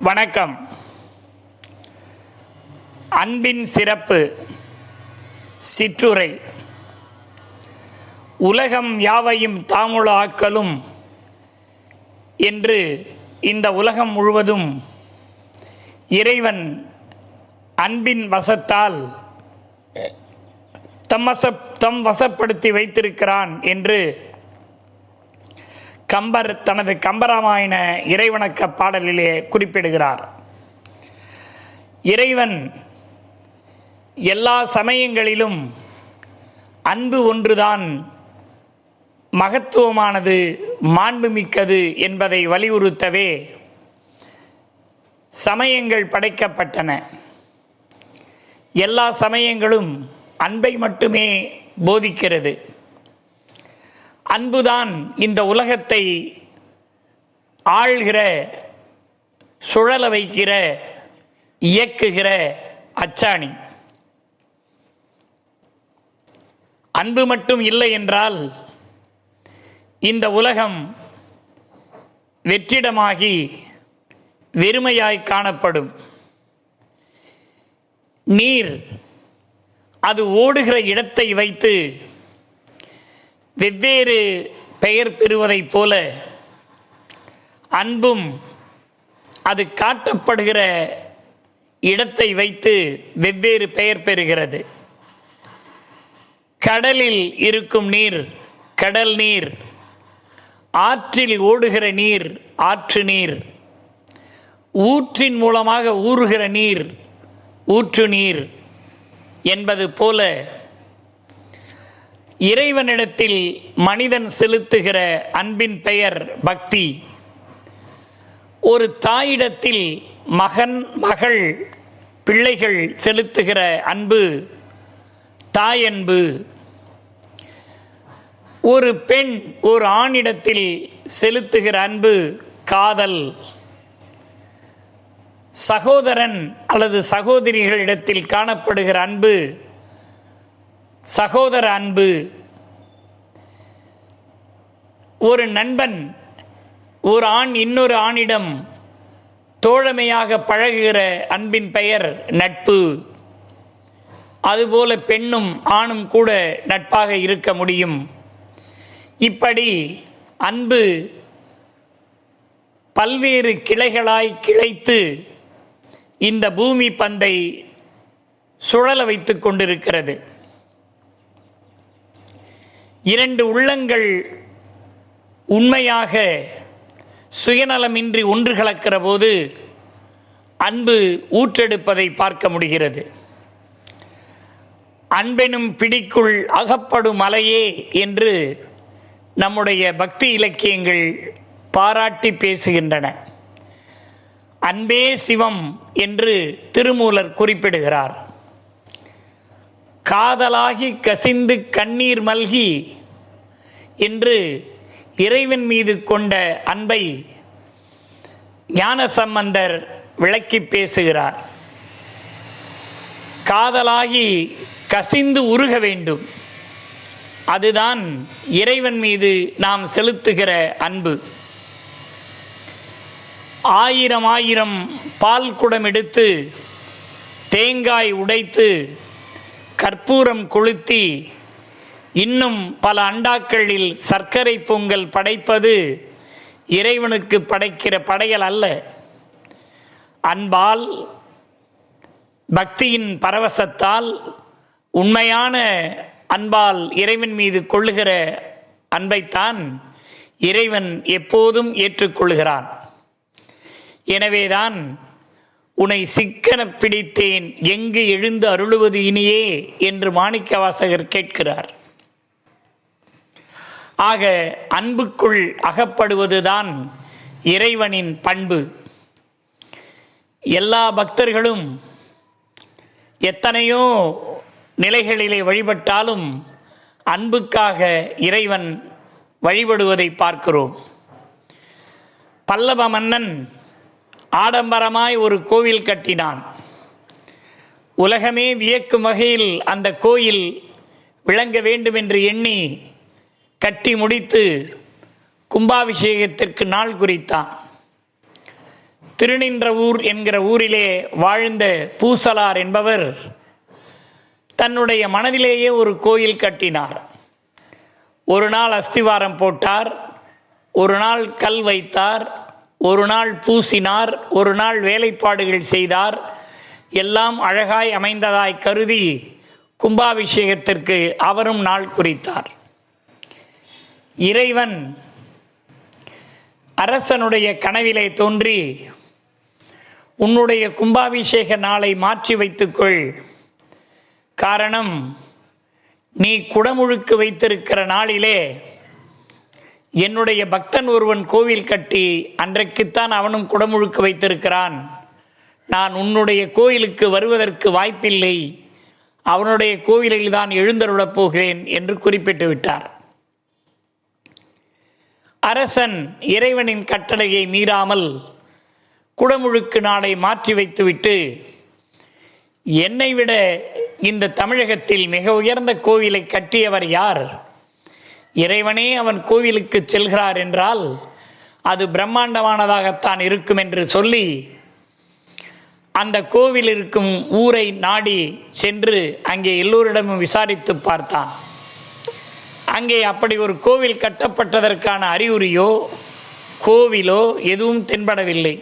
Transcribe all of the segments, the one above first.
வணக்கம். அன்பின் சிறப்பு சிற்றுரை. உலகம் யாவையும் தாமுல ஆக்கலும் என்று இந்த உலகம் முழுவதும் இறைவன் அன்பின் வசத்தால் தம் வசப்படுத்தி வைத்திருக்கிறான் என்று கம்பர் தனது கம்பராமாயண இறைவணக்க பாடலிலே குறிப்பிடுகிறார். இறைவன் எல்லா சமயங்களிலும் அன்பு ஒன்றுதான் மகத்துவமானது, மாண்புமிக்கது என்பதை வலியுறுத்தவே சமயங்கள் படைக்கப்பட்டன. எல்லா சமயங்களும் அன்பை மட்டுமே போதிக்கிறது. அன்புதான் இந்த உலகத்தை ஆள்கிற, சுழல வைக்கிற, இயக்குகிற அச்சாணி. அன்பு மட்டும் இல்லை என்றால் இந்த உலகம் வெற்றிடமாகி வெறுமையாய் காணப்படும். நீர் அது ஓடுகிற இடத்தை வைத்து வெவ்வேறு பெயர் பெறுவதைப் போல அன்பும் அது காட்டப்படுகிற இடத்தை வைத்து வெவ்வேறு பெயர் பெறுகிறது. கடலில் இருக்கும் நீர் கடல் நீர், ஆற்றில் ஓடுகிற நீர் ஆற்று நீர், ஊற்றின் மூலமாக ஊறுகிற நீர் ஊற்று நீர் என்பது போல இறைவனிடத்தில் மனிதன் செலுத்துகிற அன்பின் பெயர் பக்தி. ஒரு தாயிடத்தில் மகன், மகள், பிள்ளைகள் செலுத்துகிற அன்பு தாயன்பு. ஒரு பெண் ஒரு ஆணிடத்தில் செலுத்துகிற அன்பு காதல். சகோதரன் அல்லது சகோதரிகளிடத்தில் காணப்படுகிற அன்பு சகோதர அன்பு. ஒரு நண்பன் ஒரு ஆண் இன்னொரு ஆணிடம் தோழமையாக பழகுகிற அன்பின் பெயர் நட்பு. அதுபோல பெண்ணும் ஆணும் கூட நட்பாக இருக்க முடியும். இப்படி அன்பு பல்வேறு கிளைகளாய் கிளைத்து இந்த பூமி பந்தை சுழல வைத்து கொண்டிருக்கிறது. இரண்டு உள்ளங்கள் உண்மையாக சுயநலமின்றி ஒன்று கலக்கிற போது அன்பு ஊற்றெடுப்பதை பார்க்க முடிகிறது. அன்பெனும் பிடிக்குள் அகப்படும் அலையே என்று நம்முடைய பக்தி இலக்கியங்கள் பாராட்டி பேசுகின்றன. அன்பே சிவம் என்று திருமூலர் குறிப்பிடுகிறார். காதலாகி கசிந்து கண்ணீர் மல்கி என்று இறைவன் மீது கொண்ட அன்பை ஞானசம்பந்தர் விளக்கி பேசுகிறார். காதலாகி கசிந்து உருக வேண்டும். அதுதான் இறைவன் மீது நாம் செலுத்துகிற அன்பு. ஆயிரம் ஆயிரம் பால் குடம் எடுத்து தேங்காய் உடைத்து கற்பூரம் கொளுத்தி இன்னும் பல அண்டாக்களில் சர்க்கரை பொங்கல் படைப்பது இறைவனுக்கு படைக்கிற படையல் அல்ல. அன்பால், பக்தியின் பரவசத்தால், உண்மையான அன்பால் இறைவன் மீது கொள்ளுகிற அன்பைத்தான் இறைவன் எப்போதும் ஏற்றுக்கொள்கிறான். எனவேதான் உன்னை சிக்கன பிடித்தேன் எங்கு எழுந்து அருளுவது இனியே என்று மாணிக்கவாசகர் கேட்கிறார். ஆக அன்புக்குள் அகப்படுவதுதான் இறைவனின் பண்பு. எல்லா பக்தர்களும் எத்தனையோ நிலைகளிலே வழிபட்டாலும் அன்புக்காக இறைவன் வழிபடுவதை பார்க்கிறோம். பல்லவ மன்னன் ஆடம்பரமாய் ஒரு கோவில் கட்டினான். உலகமே வியக்கும் வகையில் அந்த கோயில் விளங்க வேண்டும் என்று எண்ணி கட்டி முடித்து கும்பாபிஷேகத்திற்கு நாள் குறித்தான். திருநின்றவூர் என்கிற ஊரிலே வாழ்ந்த பூசலார் என்பவர் தன்னுடைய மனதிலேயே ஒரு கோயில் கட்டினார். ஒரு நாள் அஸ்திவாரம் போட்டார், ஒரு நாள் கல் வைத்தார், ஒரு நாள் பூசினார், ஒரு நாள் வேலைப்பாடுகள் செய்தார். எல்லாம் அழகாய் அமைந்ததாய் கருதி கும்பாபிஷேகத்திற்கு அவரும் நாள் குறித்தார். இறைவன் அரசனுடைய கனவிலே தோன்றி, உன்னுடைய கும்பாபிஷேக நாளை மாற்றி வைத்துக்கொள், காரணம் நீ குடமுழுக்கு வைத்திருக்கிற நாளிலே என்னுடைய பக்தன் ஒருவன் கோவில் கட்டி அன்றைக்குத்தான் அவனும் குடமுழுக்கு வைத்திருக்கிறான். நான் உன்னுடைய கோயிலுக்கு வருவதற்கு வாய்ப்பில்லை, அவனுடைய கோவிலில் தான் எழுந்தருளப் போகிறேன் என்று குறிப்பிட்டு விட்டார். அரசன் இறைவனின் கட்டளையை மீறாமல் குடமுழுக்கு நாளை மாற்றி வைத்துவிட்டு, என்னை விட இந்த தமிழகத்தில் மிக உயர்ந்த கோவிலை கட்டியவர் யார்? இறைவனே அவன் கோவிலுக்கு செல்கிறார் என்றால் அது பிரம்மாண்டமானதாகத்தான் இருக்கும் என்று சொல்லி அந்த கோவில் இருக்கும் ஊரை நாடி சென்று அங்கே எல்லோரிடமும் விசாரித்து பார்த்தான். அங்கே அப்படி ஒரு கோவில் கட்டப்பட்டதற்கான அறிகுறியோ கோவிலோ எதுவும் தென்படவில்லை.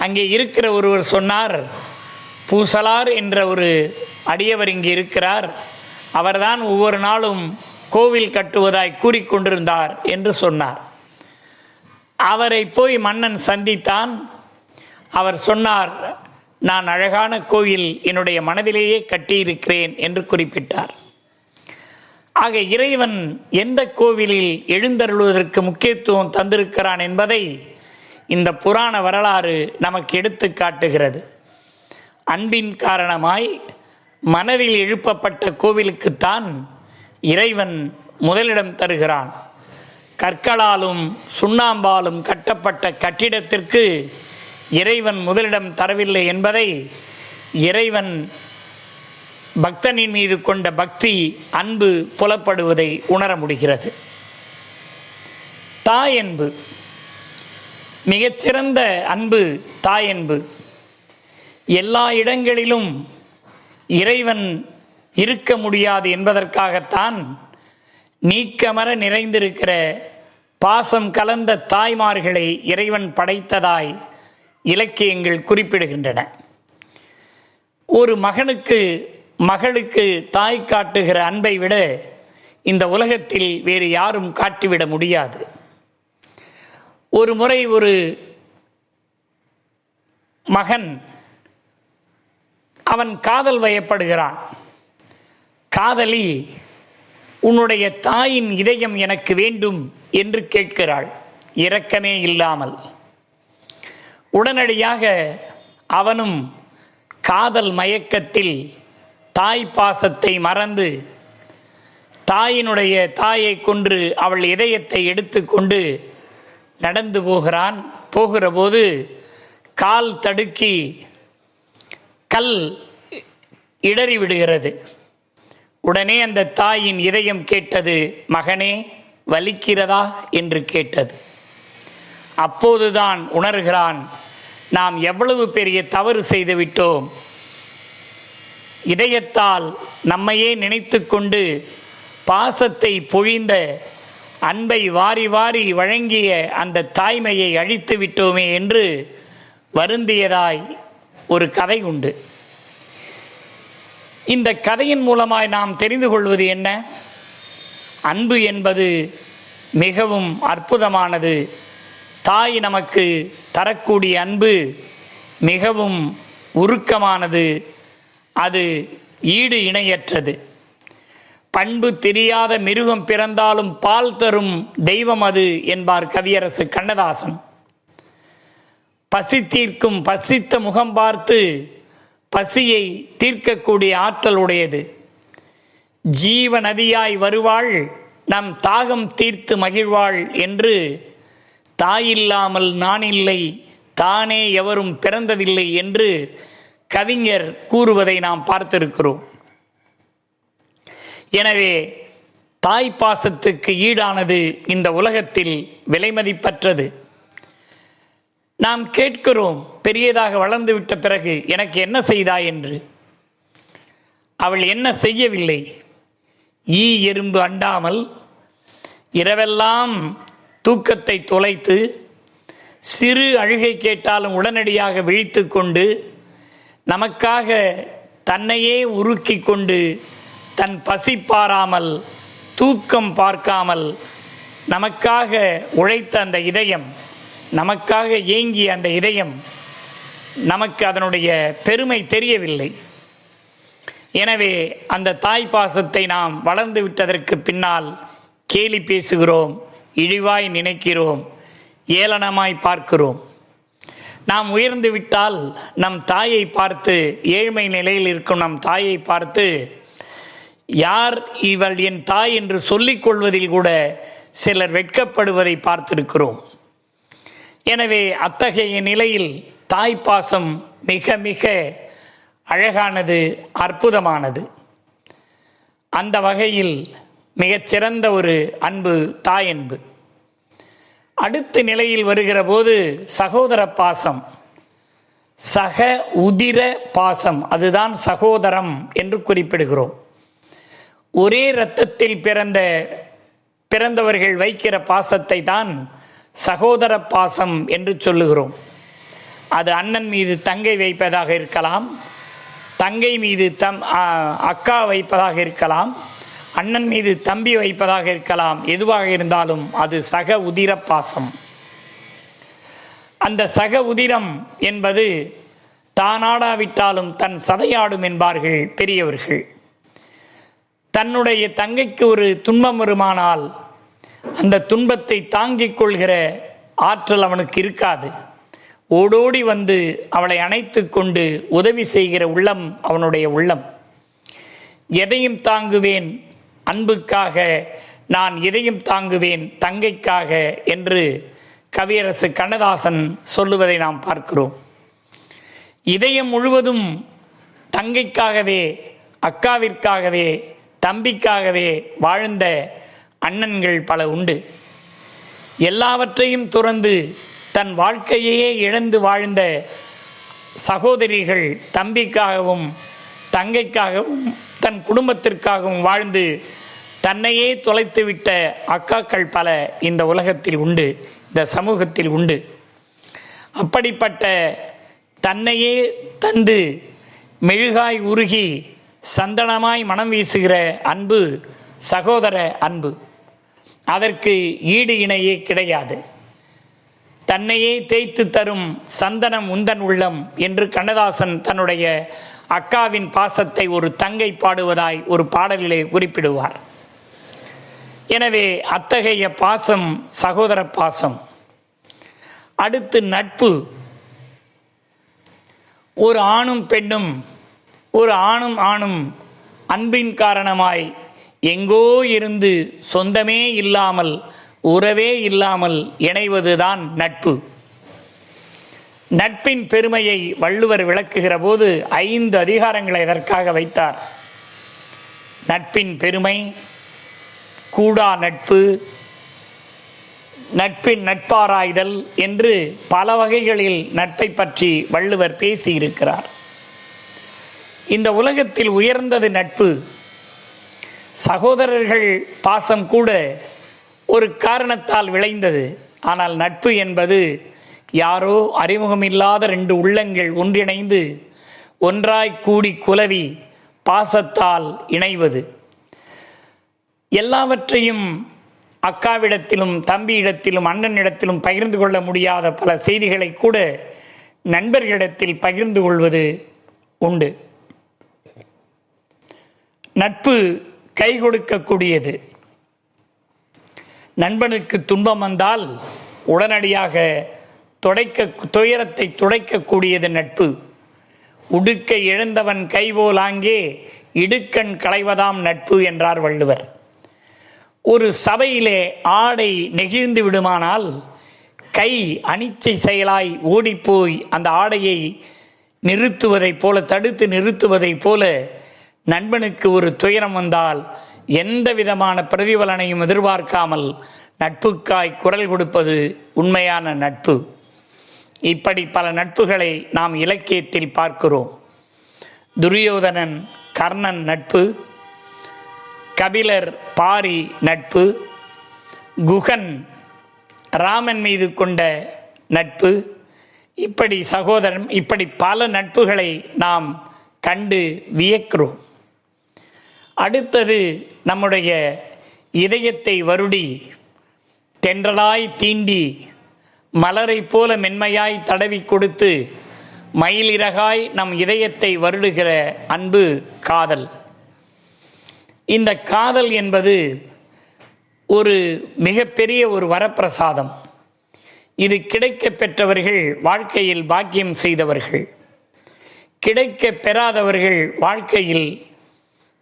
அங்கே இருக்கிற ஒருவர் சொன்னார், பூசலார் என்ற ஒரு அடியவர் இங்கே இருக்கிறார், அவர்தான் ஒவ்வொரு நாளும் கோவில் கட்டுவதாய் கூறிக்கொண்டிருந்தார் என்று சொன்னார். அவரை போய் மன்னன் சந்தித்தான். அவர் சொன்னார், நான் அழகான கோயில் என்னுடைய மனதிலேயே கட்டியிருக்கிறேன் என்று குறிப்பிட்டார். ஆக இறைவன் எந்த கோவிலில் எழுந்தருளுவதற்கு முக்கியத்துவம் தந்திருக்கிறான் என்பதை இந்த புராண வரலாறு நமக்கு எடுத்து காட்டுகிறது. அன்பின் காரணமாய் மனதில் எழுப்பப்பட்ட கோவிலுக்குத்தான் இறைவன் முதலிடம் தருகிறான். கற்களாலும் சுண்ணாம்பாலும் கட்டப்பட்ட கட்டிடத்திற்கு இறைவன் முதலிடம் தரவில்லை என்பதை இறைவன் பக்தனின் மீது கொண்ட பக்தி அன்பு புலப்படுவதை உணர முடிகிறது. தாயன்பு, மிகச்சிறந்த அன்பு தாயன்பு. எல்லா இடங்களிலும் இறைவன் இருக்க முடியாது என்பதற்காகத்தான் நீக்கமர நிறைந்திருக்கிற பாசம் கலந்த தாய்மார்களை இறைவன் படைத்ததாய் இலக்கியங்கள் குறிப்பிடுகின்றன. ஒரு மகளுக்கு தாய் காட்டுகிற அன்பை விட இந்த உலகத்தில் வேறு யாரும் காட்டிவிட முடியாது. ஒரு முறை ஒரு மகன் அவன் காதல் வயப்படுகிறான். காதலி, உன்னுடைய தாயின் இதயம் எனக்கு வேண்டும் என்று கேட்கிறாள், இரக்கமே இல்லாமல். உடனடியாக அவனும் காதல் மயக்கத்தில் தாய் பாசத்தை மறந்து தாயை கொன்று அவள் இதயத்தை எடுத்துக்கொண்டு நடந்து போகிறான். போகிற போது கால் தடுக்கி கல் இடறி விடுகிறது. உடனே அந்த தாயின் இதயம் கேட்டது, மகனே வலிக்கிறதா என்று கேட்டது. அப்போதுதான் உணர்கிறான், நாம் எவ்வளவு பெரிய தவறு செய்து விட்டோம். இதயத்தால் நம்மையே நினைத்து கொண்டு பாசத்தை பொழிந்த, அன்பை வாரி வாரி வழங்கிய அந்த தாய்மையை அழித்து விட்டோமே என்று வருந்தியதாய் ஒரு கதை உண்டு. இந்த கதையின் மூலமாய் நாம் தெரிந்து கொள்வது என்ன? அன்பு என்பது மிகவும் அற்புதமானது. தாய் நமக்கு தரக்கூடிய அன்பு மிகவும் உருக்கமானது, அது ஈடு இணையற்றது. பண்பு தெரியாத மிருகம் பிறந்தாலும் பால் தரும் தெய்வம் அது என்பார் கவியரசு கண்ணதாசன். பசி தீர்க்கும் பசித்த முகம் பார்த்து பசியை தீர்க்கக்கூடிய ஆற்றல் உடையது. ஜீவ நதியாய் வருவாள், நம் தாகம் தீர்த்து மகிழ்வாள் என்று தாயில்லாமல் நான் இல்லை, தானே எவரும் பிறந்ததில்லை என்று கவிஞர் கூறுவதை நாம் பார்த்திருக்கிறோம். எனவே தாய் பாசத்துக்கு ஈடானது இந்த உலகத்தில் விலைமதிப்பற்றது. நாம் கேட்கிறோம், பெரியதாக வளர்ந்து விட்ட பிறகு எனக்கு என்ன செய்தாய் என்று. அவள் என்ன செய்யவில்லை. ஈ எறும்பு அண்டாமல் இரவெல்லாம் தூக்கத்தை தொலைத்து, சிறு அழுகை கேட்டாலும் உடனடியாக விழித்து கொண்டு, நமக்காக தன்னையே உருக்கி கொண்டு, தன் பசி பாராமல், தூக்கம் பார்க்காமல் நமக்காக உழைத்த அந்த இதயம், நமக்காக ஏங்கிய அந்த இதயம், நமக்கு அதனுடைய பெருமை தெரியவில்லை. எனவே அந்த தாய் பாசத்தை நாம் வளர்ந்து விட்டதற்கு பின்னால் கேலி பேசுகிறோம், இழிவாய் நினைக்கிறோம், ஏளனமாய் பார்க்கிறோம். நாம் உயர்ந்து விட்டால் நம் தாயை பார்த்து, ஏழ்மை நிலையில் இருக்கும் நம் தாயை பார்த்து, யார் இவள் என் தாய் என்று சொல்லிக் கொள்வதில் கூட சிலர் வெட்கப்படுவதை பார்த்திருக்கிறோம். எனவே அத்தகைய நிலையில் தாய்ப்பாசம் மிக மிக அழகானது, அற்புதமானது. அந்த வகையில் மிகச்சிறந்த ஒரு அன்பு தாயன்பு. அடுத்த நிலையில் வருகிற போது சகோதர பாசம், சக உதிர பாசம், அதுதான் சகோதரம் என்று குறிப்பிடுகிறோம். ஒரே இரத்தத்தில் பிறந்தவர்கள் வைக்கிற பாசத்தை தான் சகோதர பாசம் என்று சொல்லுகிறோம். அது அண்ணன் மீது தங்கை வைப்பதாக இருக்கலாம், தங்கை மீது அக்கா வைப்பதாக இருக்கலாம், அண்ணன் மீது தம்பி வைப்பதாக இருக்கலாம். எதுவாக இருந்தாலும் அது சக உதிர பாசம். அந்த சக உதிரம் என்பது தானாடாவிட்டாலும் தன் சதையாடும் என்பார்கள் பெரியவர்கள். தன்னுடைய தங்கைக்கு ஒரு துன்பம் வருமானால் அந்த துன்பத்தை தாங்கிக் கொள்கிற ஆற்றல் அவனுக்கு இருக்காது. ஓடோடி வந்து அவளை அணைத்து கொண்டு உதவி செய்கிற உள்ளம் அவனுடைய உள்ளம். எதையும் தாங்குவேன் அன்புக்காக, நான் எதையும் தாங்குவேன் தங்கைக்காக என்று கவியரசு கண்ணதாசன் சொல்லுவதை நாம் பார்க்கிறோம். இதயம் முழுவதும் தங்கைக்காகவே, அக்காவிற்காகவே, தம்பிக்காகவே வாழ்ந்த அண்ணன்கள் பல உண்டு. எல்லாவற்றையும் துறந்து தன் வாழ்க்கையே இழந்து வாழ்ந்த சகோதரிகள் தம்பிக்காகவும் தங்கைக்காகவும் தன் குடும்பத்திற்காகவும் வாழ்ந்து தன்னையே தொலைத்துவிட்ட அக்காக்கள் பல இந்த உலகத்தில் உண்டு, இந்த சமூகத்தில் உண்டு. அப்படிப்பட்ட தன்னையே தந்து மெழுகாய் உருகி சந்தனமாய் மனம் வீசுகிற அன்பு சகோதர அன்பு. அதற்கு ஈடு இணையே கிடையாது. தன்னையே தேய்த்து தரும் சந்தனம் உந்தன் உள்ளம் என்று கண்ணதாசன் தன்னுடைய அக்காவின் பாசத்தை ஒரு தங்கை பாடுவதாய் ஒரு பாடலிலே குறிப்பிடுவார். எனவே அத்தகைய பாசம் சகோதர பாசம். அடுத்து நட்பு. ஒரு ஆணும் பெண்ணும், ஒரு ஆணும் ஆணும் அன்பின் காரணமாய் எங்கோ இருந்து சொந்தமே இல்லாமல், உறவே இல்லாமல் இணைவதுதான் நட்பு. நட்பின் பெருமையை வள்ளுவர் விளக்குகிற போது 5 அதிகாரங்களை இதற்காக வைத்தார். நட்பின் பெருமை, கூடா நட்பு, நட்பின் நட்பாராய்தல் என்று பல வகைகளில் நட்பை பற்றி வள்ளுவர் பேசியிருக்கிறார். இந்த உலகத்தில் உயர்ந்தது நட்பு. சகோதரர்கள் பாசம் கூட ஒரு காரணத்தால் விளைந்தது. ஆனால் நட்பு என்பது யாரோ அறிமுகமில்லாத 2 உள்ளங்கள் ஒன்றிணைந்து ஒன்றாய் கூடி குலவி பாசத்தால் இணைவது. எல்லாவற்றையும் அக்காவிடத்திலும் தம்பியிடத்திலும் அண்ணனிடத்திலும் பகிர்ந்து கொள்ள முடியாத பல செய்திகளை கூட நண்பர்களிடத்தில் பகிர்ந்து கொள்வது உண்டு. நட்பு கை கொடுக்கக்கூடியது. நண்பனுக்கு துன்பம் வந்தால் உடனடியாக துயரத்தை துடைக்கக்கூடியது நட்பு. உடுக்க இழந்தவன் கைபோல் ஆங்கே இடுக்கண் களைவதாம் நட்பு என்றார் வள்ளுவர். ஒரு சபையிலே ஆடை நெகிழ்ந்து விடுமானால் கை அனிச்சை செயலாய் ஓடிப்போய் அந்த ஆடையை நிறுத்துவதைப் போல, தடுத்து நிறுத்துவதைப் போல, நண்பனுக்கு ஒரு துயரம் வந்தால் எந்த விதமான பிரதிபலனையும் எதிர்பார்க்காமல் நட்புக்காய் குரல் கொடுப்பது உண்மையான நட்பு. இப்படி பல நட்புகளை நாம் இலக்கியத்தில் பார்க்கிறோம். துரியோதனன் கர்ணன் நட்பு, கபிலர் பாரி நட்பு, குகன் ராமன் மீது கொண்ட நட்பு, இப்படி சகோதரன், இப்படி பல நட்புகளை நாம் கண்டு வியக்கிறோம். அடுத்தது நம்முடைய இதயத்தை வருடி தென்றலாய் தீண்டி மலரை போல மென்மையாய் தடவி கொடுத்து மயிலிறகாய் நம் இதயத்தை வருடுகிற அன்பு காதல். இந்த காதல் என்பது ஒரு மிகப்பெரிய ஒரு வரப்பிரசாதம். இது கிடைக்க பெற்றவர்கள் வாழ்க்கையில் பாக்கியம் செய்தவர்கள், கிடைக்க பெறாதவர்கள் வாழ்க்கையில்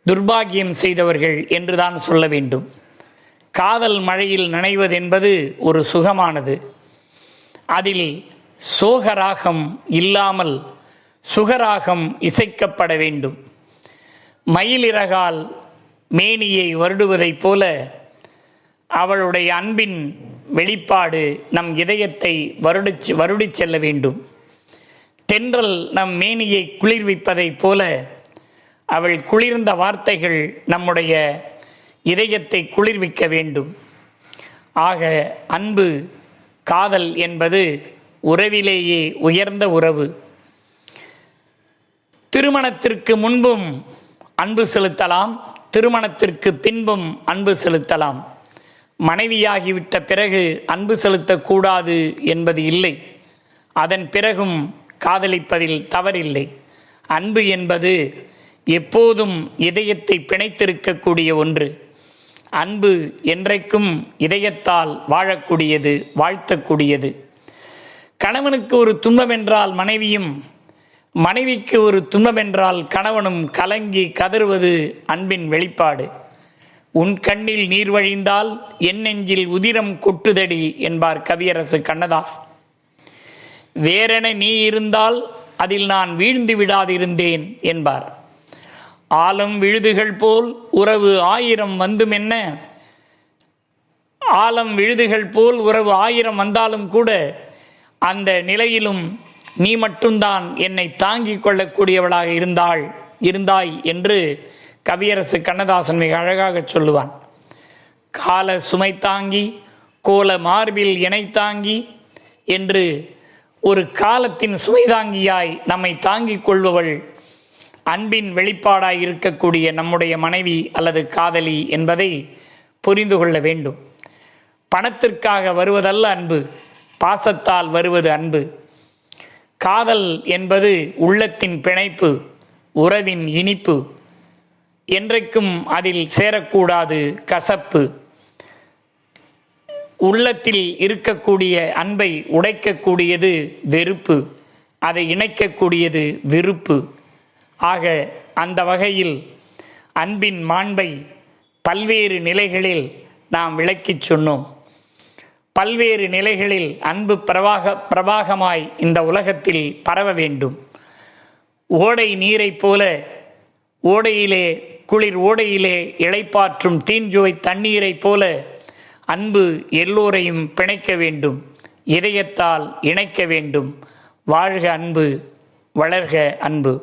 துர்பாகியம் செய்தவர்கள் என்றுதான் சொல்ல வேண்டும். காதல் மழையில் நனைவது என்பது ஒரு சுகமானது. அதில் சோகராகம் இல்லாமல் சுகராகம் இசைக்கப்பட வேண்டும். மயிலிறகால் மேனியை வருடுவதைப் போல அவளுடைய அன்பின் வெளிப்பாடு நம் இதயத்தை வருடிச் செல்ல வேண்டும். தென்றல் நம் மேனியை குளிர்விப்பதைப் போல அவள் குளிர்ந்த வார்த்தைகள் நம்முடைய இதயத்தை குளிர்விக்க வேண்டும். ஆக அன்பு காதல் என்பது உறவிலேயே உயர்ந்த உறவு. திருமணத்திற்கு முன்பும் அன்பு செலுத்தலாம், திருமணத்திற்கு பின்பும் அன்பு செலுத்தலாம். மனைவியாகிவிட்ட பிறகு அன்பு செலுத்தக்கூடாது என்பது இல்லை. அதன் பிறகும் காதலிப்பதில் தவறில்லை. அன்பு என்பது எப்போதும் இதயத்தை பிணைத்திருக்கக்கூடிய ஒன்று. அன்பு என்றைக்கும் இதயத்தால் வாழக்கூடியது, வாழ்த்தக்கூடியது. கணவனுக்கு ஒரு துன்பம் என்றால் மனைவியும், மனைவிக்கு ஒரு துன்பம் என்றால் கணவனும் கலங்கி கதறுவது அன்பின் வெளிப்பாடு. உன் கண்ணில் நீர் வழிந்தால் என் நெஞ்சில் உதிரம் கொட்டுதடி என்பார் கவியரசு கண்ணதாஸ். வேறென நீ இருந்தால் அதில் நான் வீழ்ந்து விடாதிருந்தேன் என்பார். ஆலம் விழுதுகள் போல் உறவு 1000 வந்துமென்ன, ஆலம் விழுதுகள் போல் உறவு 1000 வந்தாலும் கூட அந்த நிலையிலும் நீ மட்டும்தான் என்னை தாங்கிக் கொள்ளக்கூடியவளாக இருந்தாய் என்று கவியரசு கண்ணதாசன் மிக அழகாக சொல்லுவான். கால சுமை தாங்கி கோல மார்பில் இணை தாங்கி என்று ஒரு காலத்தின் சுமை தாங்கியாய் நம்மை தாங்கிக் கொள்பவள் அன்பின் வெளிப்பாடாய் இருக்கக்கூடிய நம்முடைய மனைவி அல்லது காதலி என்பதை புரிந்து கொள்ள வேண்டும். பணத்திற்காக வருவதல்ல அன்பு, பாசத்தால் வருவது அன்பு. காதல் என்பது உள்ளத்தின் பிணைப்பு, உறவின் இனிப்பு. என்றைக்கும் அதில் சேரக்கூடாது கசப்பு. உள்ளத்தில் இருக்கக்கூடிய அன்பை உடைக்கக்கூடியது வெறுப்பு, அதை இணைக்கக்கூடியது விருப்பு. ஆக அந்த வகையில் அன்பின் மாண்பை பல்வேறு நிலைகளில் நாம் விளக்கிச் சொன்னோம். பல்வேறு நிலைகளில் அன்பு பிரவாகமாய் இந்த உலகத்தில் பரவ வேண்டும். ஓடை நீரைப் போல ஓடையிலே குளிர் ஓடையிலே இளைப்பாற்றும் தீஞ்சுவை தண்ணீரைப் போல அன்பு எல்லோரையும் பிணைக்க வேண்டும், இதயத்தால் இணைக்க வேண்டும். வாழ்க அன்பு, வளர்க அன்பு.